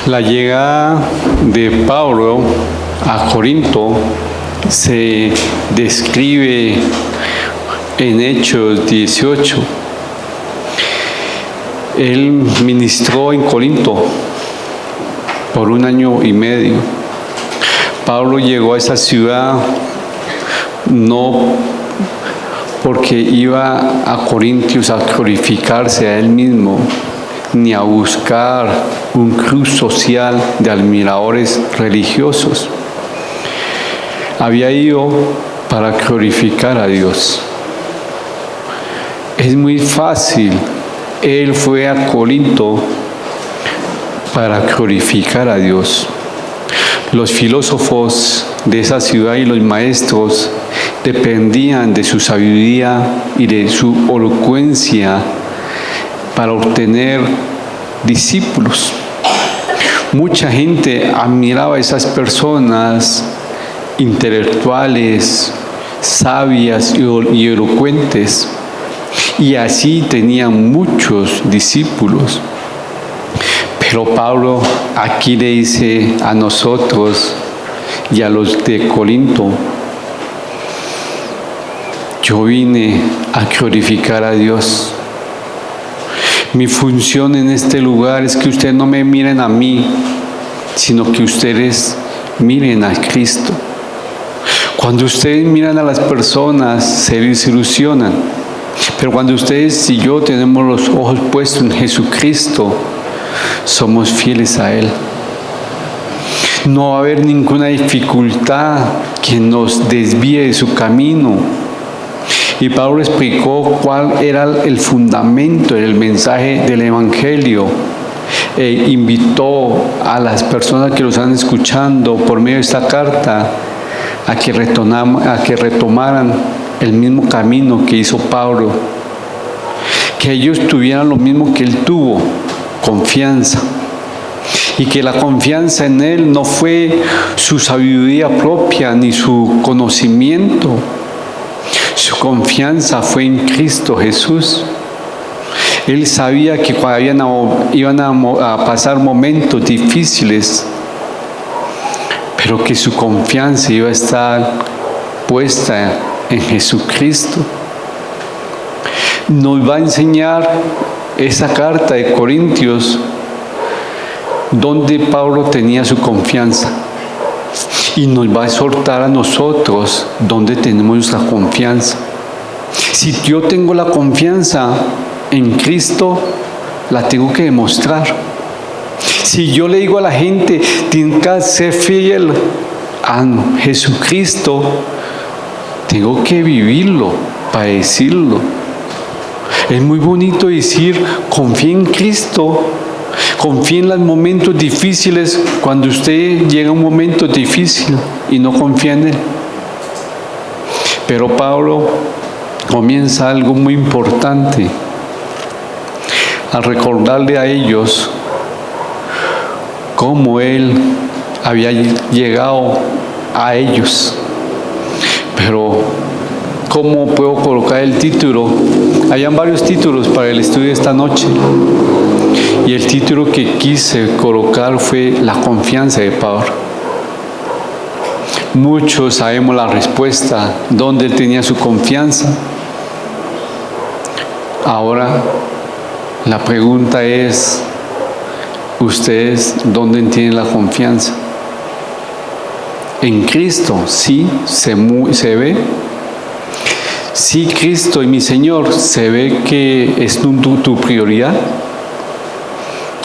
La llegada de Pablo a Corinto se describe en Hechos 18. Él ministró en Corinto por 1 año y medio. Pablo llegó a esa ciudad no porque iba a Corintios a glorificarse a él mismo, ni a buscar un club social de admiradores religiosos. Había ido para glorificar a Dios. Es muy fácil. Él fue a Corinto para glorificar a Dios. Los filósofos de esa ciudad y los maestros dependían de su sabiduría y de su elocuencia para obtener discípulos. Mucha gente admiraba a esas personas intelectuales, sabias y elocuentes, y así tenían muchos discípulos. Pero Pablo aquí le dice a nosotros y a los de Corinto: yo vine a glorificar a Dios. Mi función en este lugar es que ustedes no me miren a mí, sino que ustedes miren a Cristo. Cuando ustedes miran a las personas, se desilusionan. Pero cuando ustedes y yo tenemos los ojos puestos en Jesucristo, somos fieles a Él. No va a haber ninguna dificultad que nos desvíe de su camino. Y Pablo explicó cuál era el fundamento del mensaje del Evangelio. Invitó a las personas que lo están escuchando por medio de esta carta a que retomaran el mismo camino que hizo Pablo. Que ellos tuvieran lo mismo que él tuvo, confianza. Y que la confianza en él no fue su sabiduría propia ni su conocimiento. Su confianza fue en Cristo Jesús. Él sabía que cuando iban a pasar momentos difíciles, pero que su confianza iba a estar puesta en Jesucristo. Nos va a enseñar esa carta de Corintios donde Pablo tenía su confianza. Y nos va a exhortar a nosotros donde tenemos nuestra confianza. Si yo tengo la confianza en Cristo, la tengo que demostrar. Si yo le digo a la gente, tienen que ser fiel a Jesucristo, tengo que vivirlo, padecerlo. Es muy bonito decir, confía en Cristo. Confía en los momentos difíciles cuando usted llega a un momento difícil y no confía en Él. Pero Pablo comienza algo muy importante al recordarle a ellos cómo Él había llegado a ellos. Pero ¿cómo puedo colocar el título? Hayan varios títulos para el estudio de esta noche. Y el título que quise colocar fue La confianza de Pablo. Muchos sabemos la respuesta, dónde él tenía su confianza. Ahora, la pregunta es, ¿ustedes dónde tienen la confianza? En Cristo, sí, se ve. Sí, Cristo y mi Señor, se ve que es tu prioridad.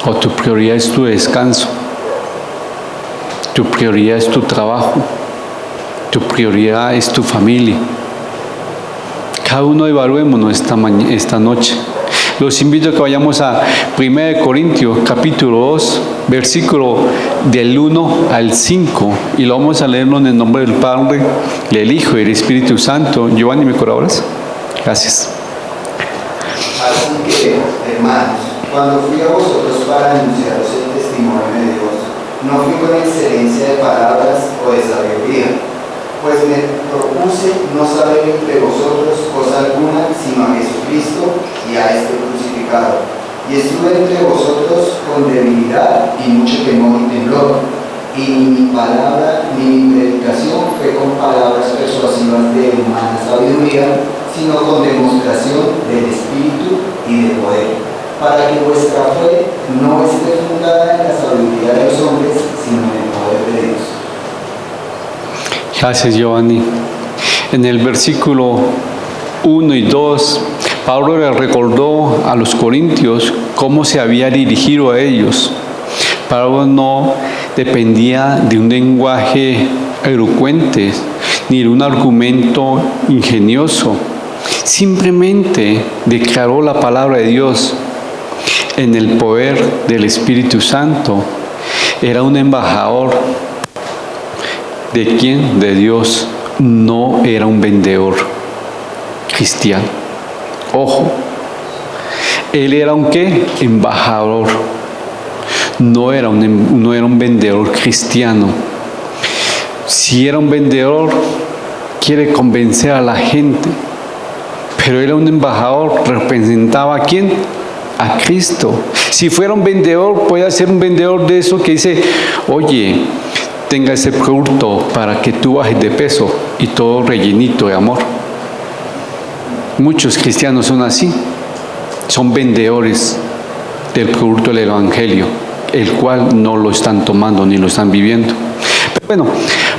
O tu prioridad es tu descanso, tu prioridad es tu trabajo, tu prioridad es tu familia. Cada uno evaluémonos esta noche. Los invito a que vayamos a 1 Corintios capítulo 2, versículo del 1 al 5, y lo vamos a leerlo en el nombre del Padre, del Hijo y del Espíritu Santo. Giovanni, ¿me colaboras? Gracias. Así que, hermanos, cuando fui a vosotros para anunciaros el testimonio de Dios, no fui con excelencia de palabras o de sabiduría, pues me propuse no saber entre vosotros cosa alguna sino a Jesucristo y a este crucificado. y estuve entre vosotros con debilidad y mucho temor y temblor, y ni mi palabra ni mi predicación fue con palabras persuasivas de humana sabiduría, sino con demostración del Espíritu y de poder, para que vuestra fe no esté fundada en la sabiduría de los hombres, sino en el poder de Dios. Gracias, Giovanni. En el versículo 1 y 2, Pablo le recordó a los corintios cómo se había dirigido a ellos. Pablo no dependía de un lenguaje elocuente ni de un argumento ingenioso. Simplemente declaró la palabra de Dios en el poder del Espíritu Santo. Era un embajador. ¿De quién? De Dios. No era un vendedor cristiano. Ojo, él era un ¿qué? Embajador. No era un vendedor cristiano. Si era un vendedor, quiere convencer a la gente. Pero era un embajador, representaba ¿a quién? A Cristo. Si fuera un vendedor, puede ser un vendedor de eso que dice, oye, tenga ese producto para que tú bajes de peso, y todo rellenito de amor. Muchos cristianos son así, son vendedores del producto del Evangelio, el cual no lo están tomando ni lo están viviendo. Pero bueno,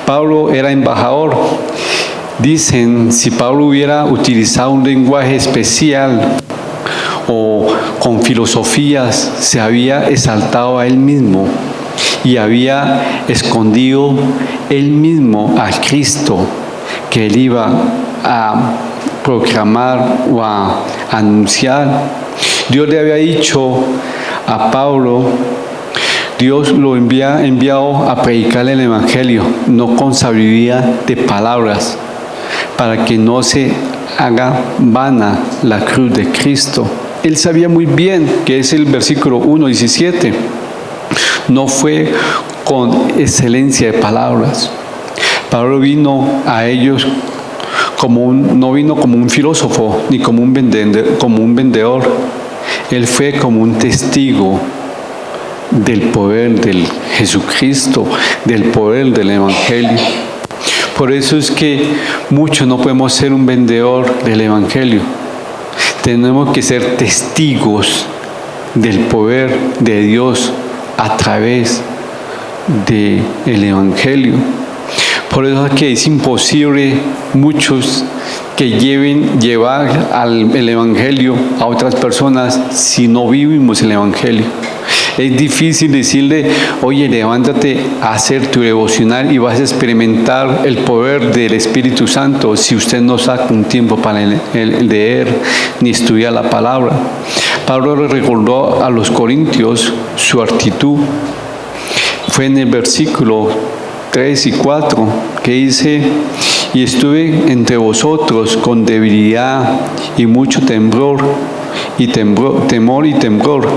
Pablo era embajador. Dicen, si Pablo hubiera utilizado un lenguaje especial o con filosofías, se había exaltado a él mismo y había escondido él mismo a Cristo, que él iba a proclamar o a anunciar. Dios le había dicho a Pablo, Dios lo había enviado a predicar el Evangelio, no con sabiduría de palabras, para que no se haga vana la cruz de Cristo. Él sabía muy bien, que es el versículo 1:17, no fue con excelencia de palabras. Pablo vino a ellos no vino como un filósofo ni como un vendedor. Él fue como un testigo del poder del Jesucristo, del poder del Evangelio. Por eso es que muchos no podemos ser un vendedor del Evangelio. Tenemos que ser testigos del poder de Dios a través del Evangelio. Por eso es que es imposible muchos que llevar el Evangelio a otras personas si no vivimos el Evangelio. Es difícil decirle, oye, levántate a hacer tu devocional y vas a experimentar el poder del Espíritu Santo si usted no saca un tiempo para leer ni estudiar la palabra. Pablo le recordó a los corintios su actitud. Fue en el versículo 3 y 4 que dice, y estuve entre vosotros con debilidad y mucho temor y temblor.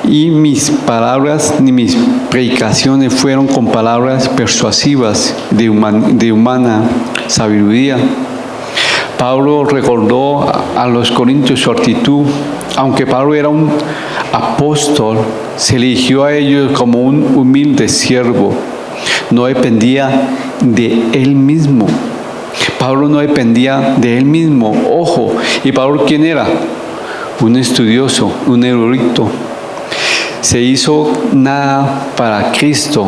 Y mis palabras ni mis predicaciones fueron con palabras persuasivas de humana sabiduría. Pablo recordó a los corintios su actitud. Aunque Pablo era un apóstol, se eligió a ellos como un humilde siervo. No dependía de él mismo. Pablo no dependía de él mismo. Ojo, ¿y Pablo quién era? Un estudioso, un erudito. Se hizo nada para Cristo.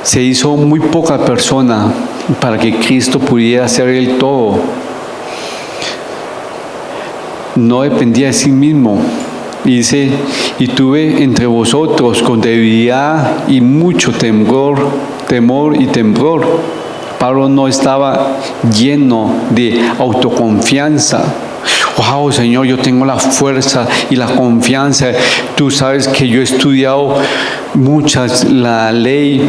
Se hizo muy poca persona para que Cristo pudiera hacer el todo. No dependía de sí mismo. Y dice, y tuve entre vosotros con debilidad y mucho temor y temblor. Pablo no estaba lleno de autoconfianza. Wow, Señor, yo tengo la fuerza y la confianza. Tú sabes que yo he estudiado la ley.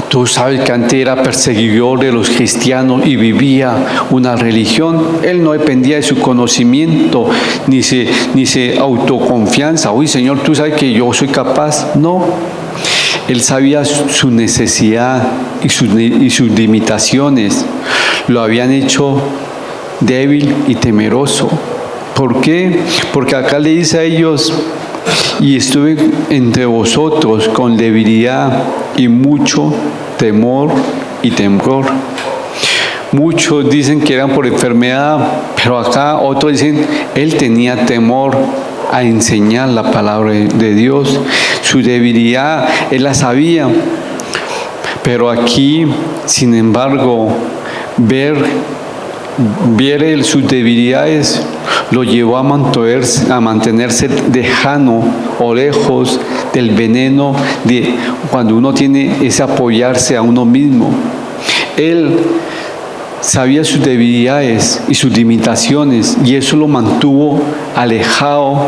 Tú sabes que antes era perseguidor de los cristianos y vivía una religión. Él no dependía de su conocimiento ni se autoconfianza. Uy, Señor, tú sabes que yo soy capaz. No. Él sabía su necesidad y sus limitaciones. Lo habían hecho débil y temeroso. ¿Por qué? Porque acá le dice a ellos, y estuve entre vosotros con debilidad y mucho temor y temblor. Muchos dicen que eran por enfermedad, pero acá otros dicen, él tenía temor a enseñar la palabra de Dios. Su debilidad, él la sabía. Pero aquí, sin embargo, ver sus debilidades lo llevó a mantenerse lejano o lejos del veneno de cuando uno tiene ese apoyarse a uno mismo. Él sabía sus debilidades y sus limitaciones, y eso lo mantuvo alejado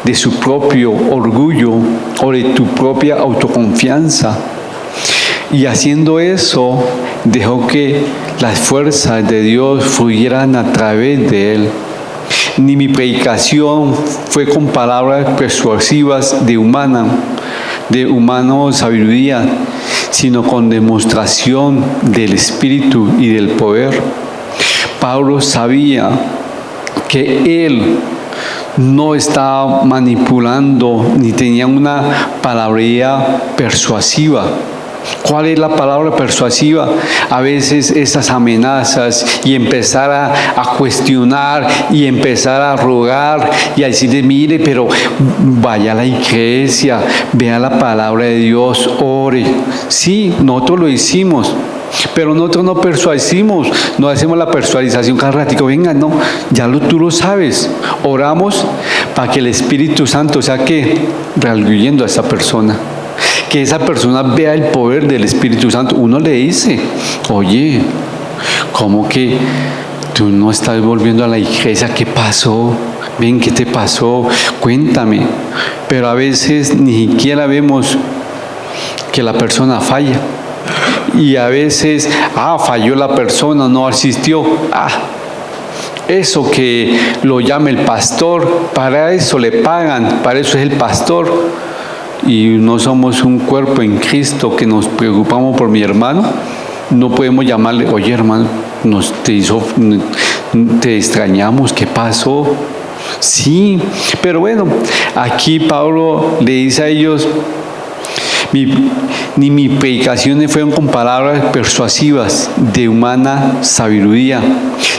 de su propio orgullo o de tu propia autoconfianza. Y haciendo eso, dejó que las fuerzas de Dios fluyeran a través de él. Ni mi predicación fue con palabras persuasivas de humana sabiduría, sino con demostración del Espíritu y del poder. Pablo sabía que él no estaba manipulando ni tenía una palabrería persuasiva. ¿Cuál es la palabra persuasiva? A veces esas amenazas y empezar a cuestionar y empezar a rogar y a decirle, mire, pero vaya a la iglesia, vea la palabra de Dios, ore. Sí, nosotros lo hicimos, pero nosotros no persuadimos, no hacemos la persuasión cada ratico. Venga, no, tú lo sabes. Oramos para que el Espíritu Santo sea que redarguyendo a esa persona. Que esa persona vea el poder del Espíritu Santo. Uno le dice, oye, ¿cómo que tú no estás volviendo a la iglesia? ¿Qué pasó? Ven, ¿qué te pasó? Cuéntame. Pero a veces ni siquiera vemos que la persona falla. Y a veces, falló la persona, no asistió. Eso que lo llama el pastor, para eso le pagan, para eso es el pastor. Y no somos un cuerpo en Cristo que nos preocupamos por mi hermano. No podemos llamarle, oye hermano, te extrañamos, ¿qué pasó? Sí, pero bueno, aquí Pablo le dice a ellos, ni mis predicaciones fueron con palabras persuasivas de humana sabiduría,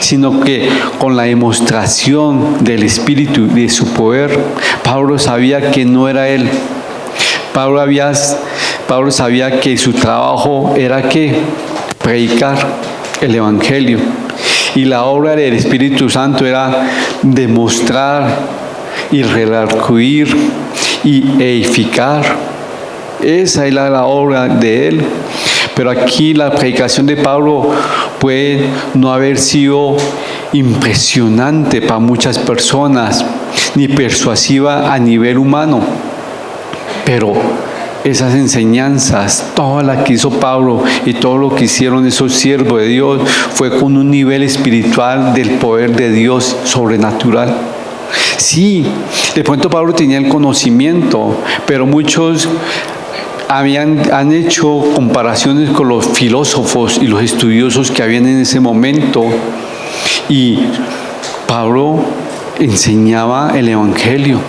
sino que con la demostración del Espíritu, de su poder. Pablo sabía que no era él. Pablo sabía que su trabajo era ¿qué? Predicar el Evangelio. Y la obra del Espíritu Santo era demostrar y redarguir y edificar. Esa era la obra de él. Pero aquí la predicación de Pablo puede no haber sido impresionante para muchas personas, ni persuasiva a nivel humano. Pero esas enseñanzas, todas las que hizo Pablo y todo lo que hicieron esos siervos de Dios, fue con un nivel espiritual del poder de Dios sobrenatural. Sí, de pronto Pablo tenía el conocimiento, pero muchos han hecho comparaciones con los filósofos y los estudiosos que habían en ese momento. Y Pablo enseñaba el Evangelio.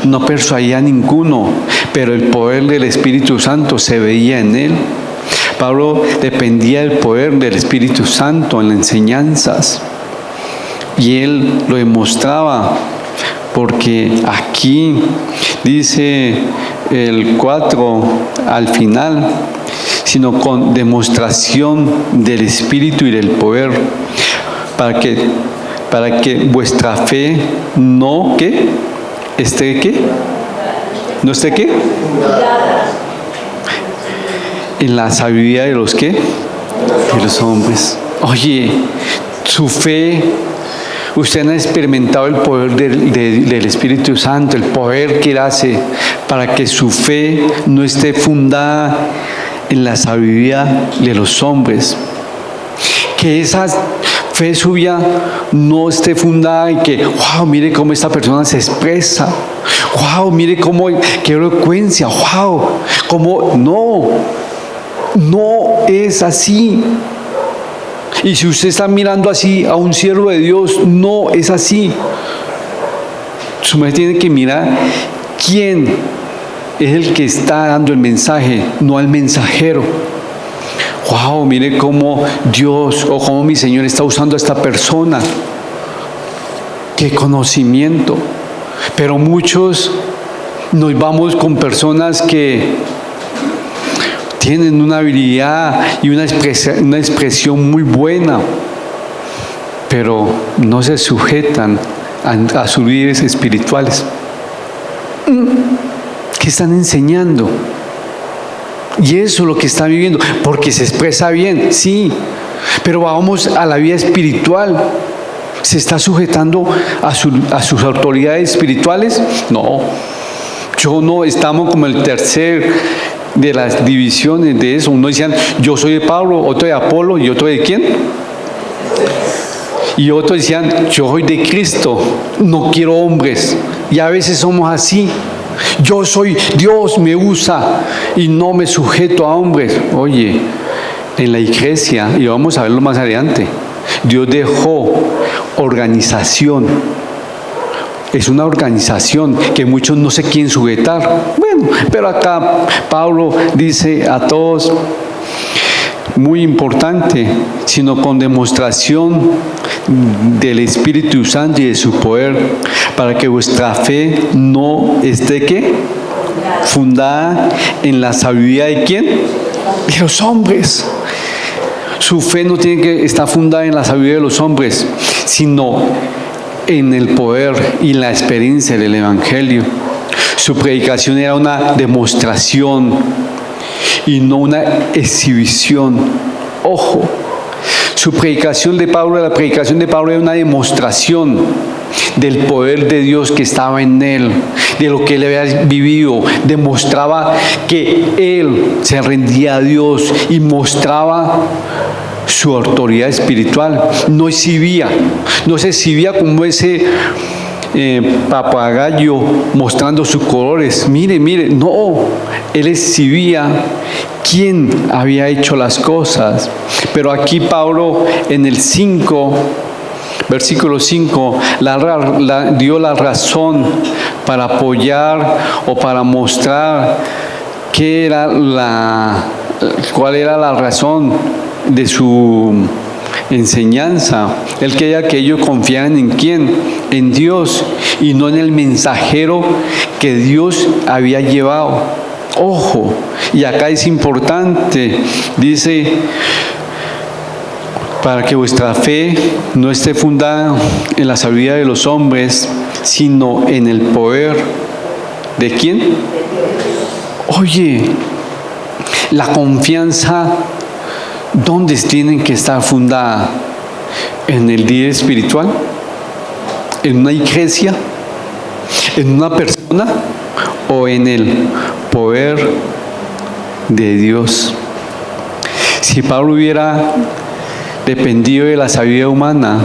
No persuadía a ninguno, pero el poder del Espíritu Santo se veía en él. Pablo dependía del poder del Espíritu Santo en las enseñanzas. Y él lo demostraba, porque aquí dice el 4 al final, sino con demostración del Espíritu y del poder, para que vuestra fe no, ¿qué? ¿Esté qué? ¿No esté qué? En la sabiduría de los qué? De los hombres. Oye, su fe, usted ha experimentado el poder del Espíritu Santo, el poder que él hace para que su fe no esté fundada en la sabiduría de los hombres. Que esa fe suya no esté fundada en que, wow, mire cómo esta persona se expresa, wow, mire cómo, qué elocuencia, wow, cómo, no es así. Y si usted está mirando así a un siervo de Dios, no es así. Su merced tiene que mirar quién es el que está dando el mensaje, no al mensajero. Wow, mire cómo Dios o cómo mi Señor está usando a esta persona. Qué conocimiento. Pero muchos nos vamos con personas que tienen una habilidad y una expresión muy buena, pero no se sujetan a sus líderes espirituales. ¿Qué están enseñando? Y eso es lo que están viviendo, porque se expresa bien, sí, pero vamos a la vida espiritual. ¿Se está sujetando a sus autoridades espirituales? No. Yo no, estamos como el tercer de las divisiones de eso. Uno decían, yo soy de Pablo, otro de Apolo, y otro de ¿quién? Y otros decían, yo soy de Cristo, no quiero hombres. Y a veces somos así. Yo soy, Dios me usa y no me sujeto a hombres. Oye, en la iglesia, y vamos a verlo más adelante, Dios dejó organización. Es una organización que muchos no se quieren sujetar. Bueno, pero acá Pablo dice a todos, muy importante, sino con demostración del Espíritu Santo y de su poder, para que vuestra fe no esté ¿qué? Fundada en la sabiduría de ¿quién? De los hombres. Su fe no tiene que estar fundada en la sabiduría de los hombres, sino en el poder y la experiencia del Evangelio. Su predicación era una demostración y no una exhibición. Ojo, su predicación de Pablo, la predicación de Pablo era una demostración del poder de Dios que estaba en él, de lo que él había vivido. Demostraba que él se rendía a Dios y mostraba su autoridad espiritual. No exhibía, no se exhibía como ese papagayo mostrando sus colores. Mire, mire, no, él exhibía quién había hecho las cosas. Pero aquí Pablo en el 5, versículo 5, dio la razón para apoyar o para mostrar cuál era la razón de su enseñanza. Él quería que ellos confiaran en quién, en Dios, y no en el mensajero que Dios había llevado. Ojo, y acá es importante, dice, para que vuestra fe no esté fundada en la sabiduría de los hombres, sino en el poder ¿de quién? Oye, la confianza, ¿dónde tienen que estar fundada? ¿En el líder espiritual? ¿En una iglesia? ¿En una persona? ¿O en el poder de Dios? Si Pablo hubiera dependido de la sabiduría humana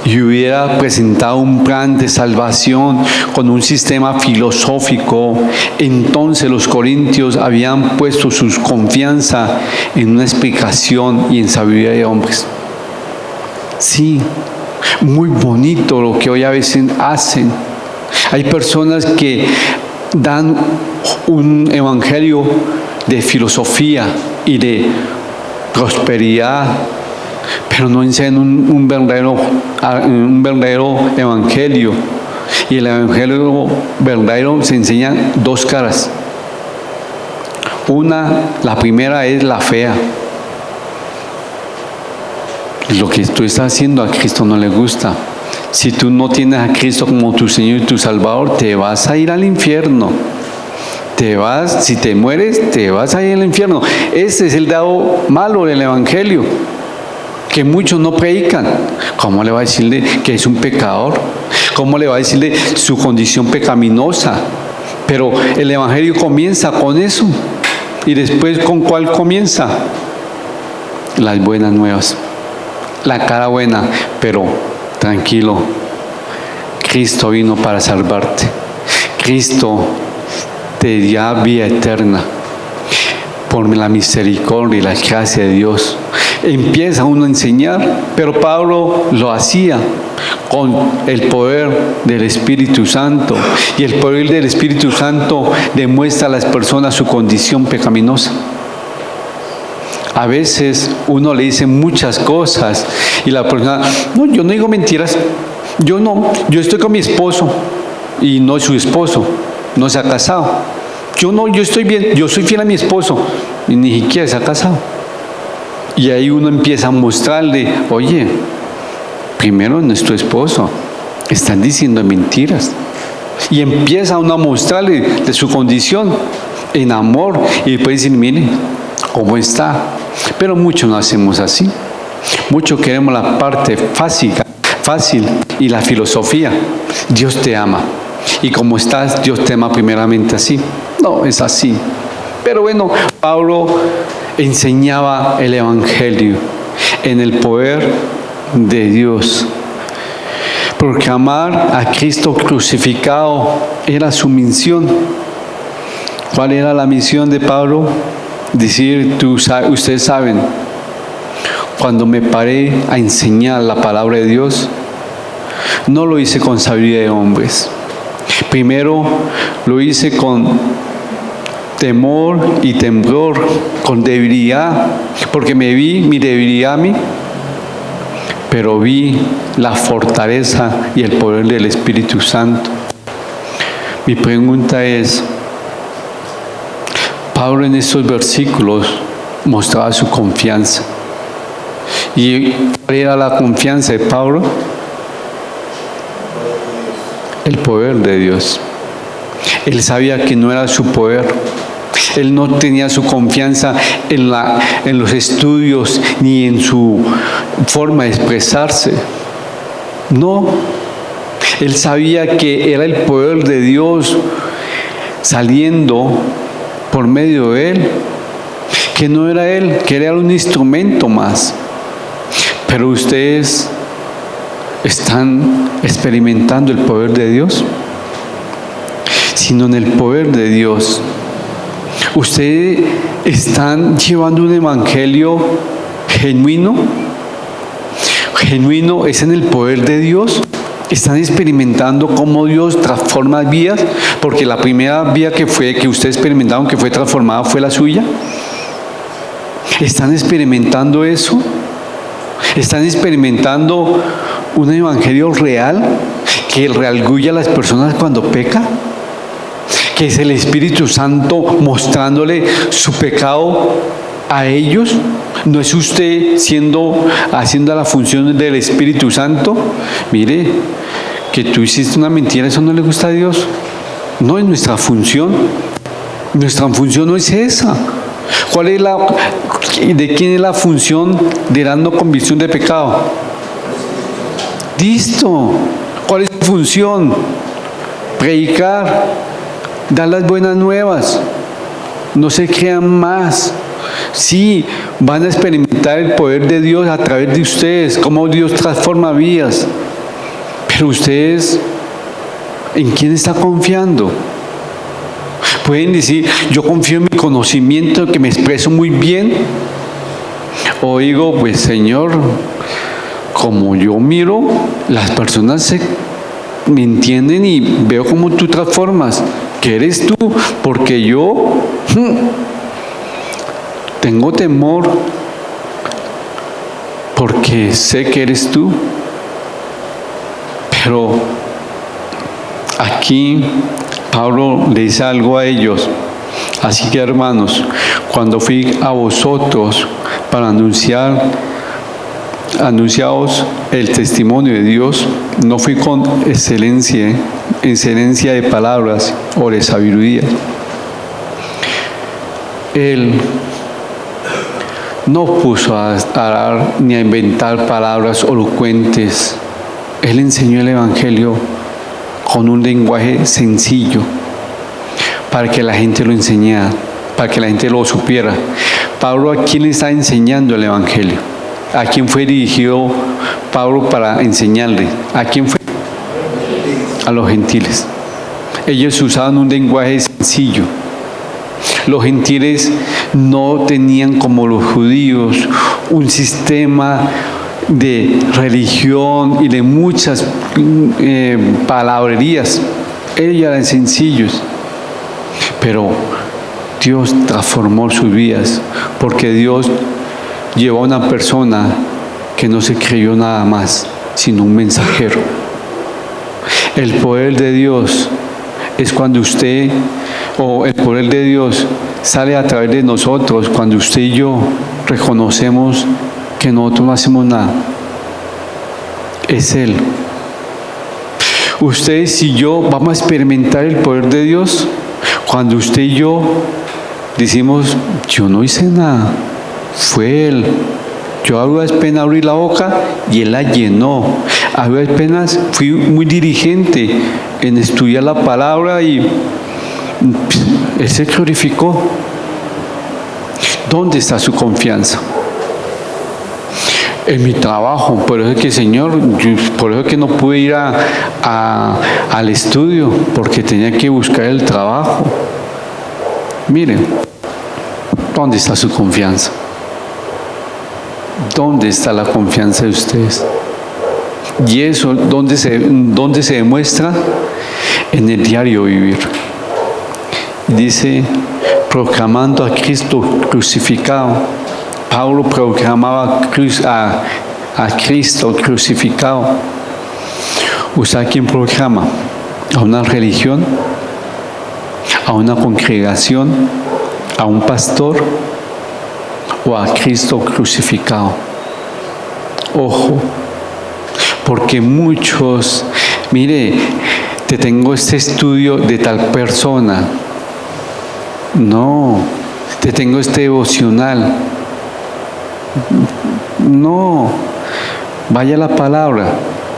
y hubiera presentado un plan de salvación con un sistema filosófico, entonces los corintios habían puesto su confianza en una explicación y en sabiduría de hombres. Sí, muy bonito lo que hoy a veces hacen. Hay personas que dan un evangelio de filosofía y de prosperidad, pero no enseñan un verdadero evangelio. Y el evangelio verdadero se enseña dos caras. La primera es la fea. Lo que tú estás haciendo a Cristo no le gusta. Si tú no tienes a Cristo como tu Señor y tu Salvador, te vas a ir al infierno. Si te mueres, te vas a ir al infierno. Ese es el lado malo del evangelio, que muchos no predican. ¿Cómo le va a decirle que es un pecador? ¿Cómo le va a decirle su condición pecaminosa? Pero el evangelio comienza con eso. ¿Y después con cuál comienza? Las buenas nuevas. La cara buena, pero tranquilo. Cristo vino para salvarte. Cristo te da vida eterna por la misericordia y la gracia de Dios. Empieza uno a enseñar, pero Pablo lo hacía con el poder del Espíritu Santo. Y el poder del Espíritu Santo demuestra a las personas su condición pecaminosa. A veces uno le dice muchas cosas y la persona, no, yo no digo mentiras, yo estoy con mi esposo y no es su esposo, no se ha casado. Yo estoy bien, yo soy fiel a mi esposo y ni siquiera se ha casado. Y ahí uno empieza a mostrarle, oye, primero no es tu esposo, están diciendo mentiras. Y empieza uno a mostrarle de su condición en amor y después decir, mire, ¿cómo está? Pero muchos no hacemos así. Muchos queremos la parte fácil y la filosofía. Dios te ama. Y como estás, Dios te ama primeramente así. No, es así. Pero bueno, Pablo enseñaba el Evangelio en el poder de Dios. Porque amar a Cristo crucificado era su misión. ¿Cuál era la misión de Pablo? Decir, ustedes saben, cuando me paré a enseñar la palabra de Dios, no lo hice con sabiduría de hombres. Primero lo hice con temor y temblor, con debilidad, porque me vi mi debilidad a mí, pero vi la fortaleza y el poder del Espíritu Santo. Mi pregunta es, Pablo en estos versículos mostraba su confianza. ¿Y cuál era la confianza de Pablo? El poder de Dios. Él sabía que no era su poder. Él no tenía su confianza en los estudios ni en su forma de expresarse. No. Él sabía que era el poder de Dios saliendo por medio de él, que no era él, que era un instrumento más. Pero ustedes están experimentando el poder de Dios, sino en el poder de Dios. Ustedes están llevando un evangelio genuino. Genuino es en el poder de Dios. Están experimentando cómo Dios transforma vidas, porque la primera vida que ustedes experimentaron que fue transformada fue la suya. ¿Están experimentando eso? ¿Están experimentando un evangelio real que redarguye a las personas cuando peca? Que es el Espíritu Santo mostrándole su pecado a ellos. ¿No es usted haciendo la función del Espíritu Santo? Mire, que tú hiciste una mentira, eso no le gusta a Dios. No es nuestra función. Nuestra función no es esa. ¿De quién es la función de dando convicción de pecado? Listo. ¿Cuál es su función? Predicar, dar las buenas nuevas. No se crean más. Sí, van a experimentar el poder de Dios a través de ustedes, cómo Dios transforma vidas. Pero ustedes, ¿en quién están confiando? Pueden decir, yo confío en mi conocimiento, que me expreso muy bien. O digo, pues Señor, como yo miro, las personas me entienden y veo cómo tú transformas. ¿Qué eres tú? Porque yo tengo temor, porque sé que eres tú. Pero aquí Pablo le dice algo a ellos. Así que, hermanos, cuando fui a vosotros para anunciaros el testimonio de Dios, no fui con excelencia de palabras o de sabiduría. Él no puso a dar ni a inventar palabras elocuentes. Él enseñó el Evangelio con un lenguaje sencillo para que la gente lo enseñara, para que la gente lo supiera. Pablo, ¿a quién le está enseñando el Evangelio? ¿A quién fue dirigido Pablo para enseñarle? ¿A quién fue? A los gentiles. Ellos usaban un lenguaje sencillo. Los gentiles no tenían como los judíos un sistema de religión y de muchas palabrerías. Ellos eran sencillos, pero Dios transformó sus vidas, porque Dios llevó a una persona que no se creyó nada más, sino un mensajero. El poder de Dios es cuando usted, o el poder de Dios sale a través de nosotros, cuando usted y yo reconocemos que nosotros no hacemos nada. Es Él. Ustedes y yo vamos a experimentar el poder de Dios cuando usted y yo decimos, yo no hice nada, fue Él. Yo apenas abrí la boca y Él la llenó. Apenas fui muy diligente en estudiar la palabra y Él se glorificó. ¿Dónde está su confianza? En mi trabajo. Por eso es que, Señor, por eso es que no pude ir al estudio, porque tenía que buscar el trabajo. Miren, ¿dónde está su confianza? ¿Dónde está la confianza de ustedes? Y eso, ¿dónde se demuestra? En el diario vivir. Dice, proclamando a Cristo crucificado. Pablo proclamaba a Cristo crucificado. ¿Usted a quién proclama? ¿A una religión? ¿A una congregación? ¿A un pastor? ¿O a Cristo crucificado? Ojo, porque muchos, mire, te tengo este estudio de tal persona. No, te tengo este devocional. No, vaya a la palabra,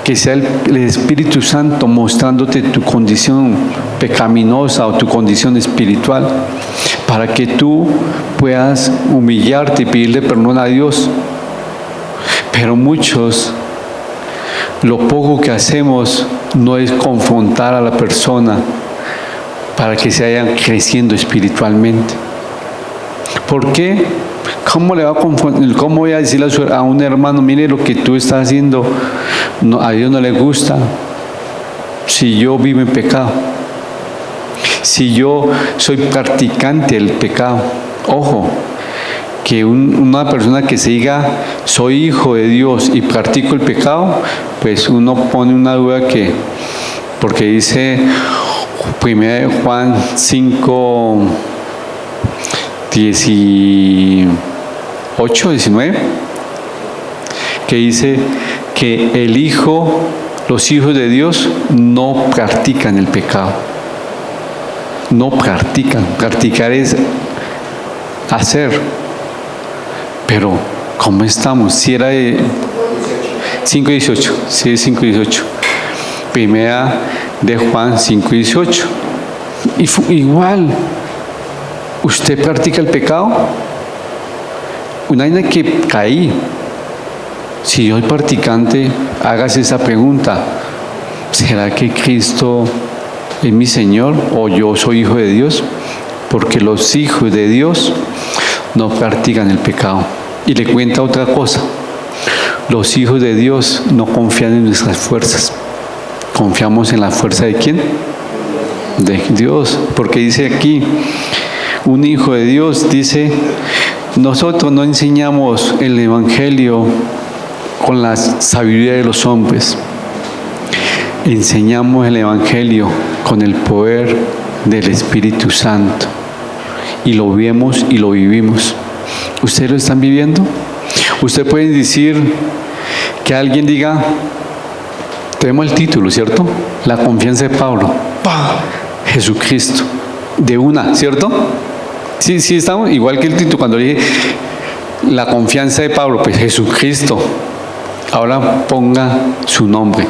que sea el Espíritu Santo mostrándote tu condición pecaminosa o tu condición espiritual, para que tú puedas humillarte y pedirle perdón a Dios. Pero muchos, lo poco que hacemos no es confrontar a la persona para que se vayan creciendo espiritualmente. ¿Por qué? ¿Cómo voy a decirle a un hermano, mire lo que tú estás haciendo, a Dios no le gusta, si yo vivo en pecado, si yo soy practicante del pecado? Ojo, que una persona que se diga, soy hijo de Dios y practico el pecado, pues uno pone una duda porque dice 1 Juan 5, 18, 19, que dice que los hijos de Dios no practican el pecado. No practican. Practicar es hacer. Pero, ¿cómo estamos? Si era de 5:18, sí, 5:18. Primera de Juan 5:18. Igual, ¿usted practica el pecado? Una vez que caí, si yo soy practicante, hágase esa pregunta: ¿será que Cristo es mi Señor o yo soy hijo de Dios? Porque los hijos de Dios no practican el pecado. Y le cuenta otra cosa: los hijos de Dios no confían en nuestras fuerzas. ¿Confiamos en la fuerza de quién? De Dios. Porque dice aquí, un hijo de Dios dice, nosotros no enseñamos el Evangelio con la sabiduría de los hombres. Enseñamos el Evangelio con el poder del Espíritu Santo. Y lo vemos y lo vivimos. ¿Ustedes lo están viviendo? Usted puede decir que alguien diga, tenemos el título, ¿cierto? La confianza de Pablo. ¡Pah! Jesucristo. De una, ¿cierto? Sí, estamos igual que el título. Cuando dije la confianza de Pablo, pues Jesucristo. Ahora ponga su nombre.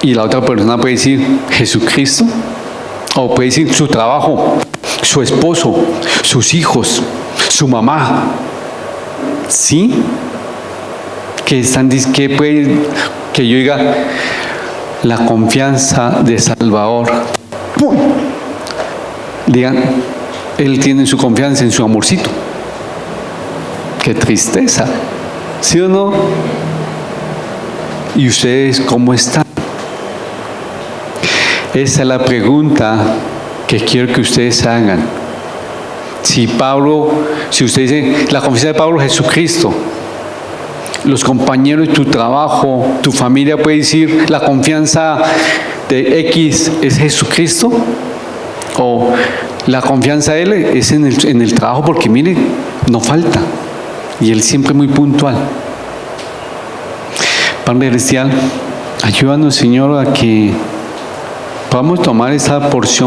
Y la otra persona puede decir Jesucristo. O puede decir su trabajo, su esposo, sus hijos, su mamá. ¿Sí? Que yo diga la confianza de Salvador. ¡Pum! Digan, él tiene su confianza en su amorcito. ¡Qué tristeza! ¿Sí o no? ¿Y ustedes cómo están? Esa es la pregunta que quiero que ustedes hagan. Si usted dice, la confianza de Pablo es Jesucristo, los compañeros de tu trabajo, tu familia puede decir, la confianza de X es Jesucristo, o la confianza de Él es en el trabajo, porque mire, no falta, y Él siempre muy puntual. Padre Celestial, ayúdanos, Señor, a que podamos tomar esa porción